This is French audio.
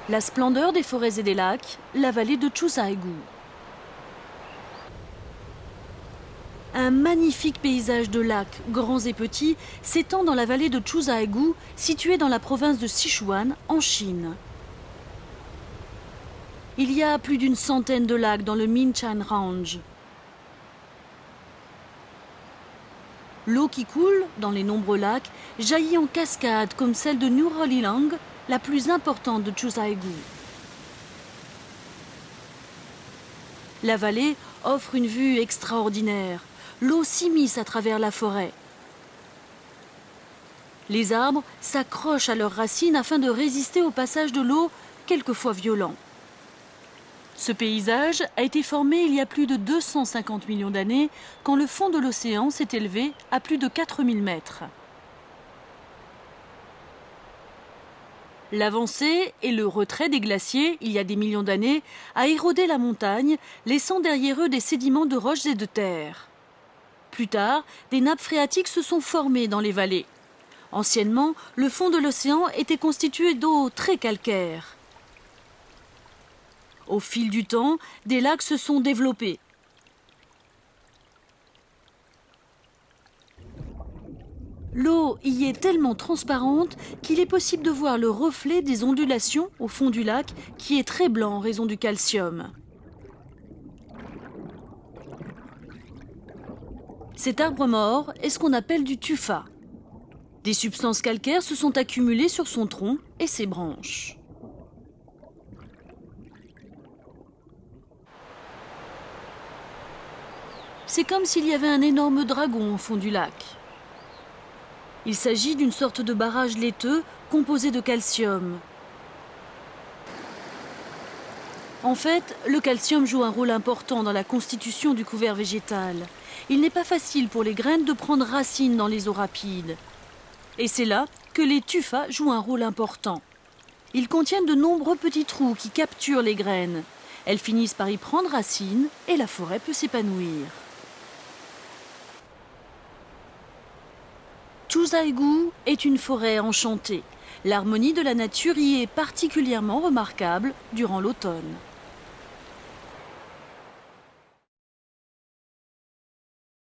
La splendeur des forêts et des lacs, la vallée de Chusaegu. Un magnifique paysage de lacs, grands et petits, s'étend dans la vallée de Chusaegu, située dans la province de Sichuan, en Chine. Il y a plus d'une centaine de lacs dans le Minshan Range. L'eau qui coule dans les nombreux lacs jaillit en cascade comme celle de Nurolilang, la plus importante de Chusaegu. La vallée offre une vue extraordinaire. L'eau s'immisce à travers la forêt. Les arbres s'accrochent à leurs racines afin de résister au passage de l'eau, quelquefois violent. Ce paysage a été formé il y a plus de 250 millions d'années, quand le fond de l'océan s'est élevé à plus de 4000 mètres. L'avancée et le retrait des glaciers, il y a des millions d'années, a érodé la montagne, laissant derrière eux des sédiments de roches et de terre. Plus tard, des nappes phréatiques se sont formées dans les vallées. Anciennement, le fond de l'océan était constitué d'eau très calcaire. Au fil du temps, des lacs se sont développés. L'eau y est tellement transparente qu'il est possible de voir le reflet des ondulations au fond du lac, qui est très blanc en raison du calcium. Cet arbre mort est ce qu'on appelle du tufa. Des substances calcaires se sont accumulées sur son tronc et ses branches. C'est comme s'il y avait un énorme dragon au fond du lac. Il s'agit d'une sorte de barrage laiteux composé de calcium. En fait, le calcium joue un rôle important dans la constitution du couvert végétal. Il n'est pas facile pour les graines de prendre racine dans les eaux rapides. Et c'est là que les tufas jouent un rôle important. Ils contiennent de nombreux petits trous qui capturent les graines. Elles finissent par y prendre racine et la forêt peut s'épanouir. Chusaegu est une forêt enchantée. L'harmonie de la nature y est particulièrement remarquable durant l'automne.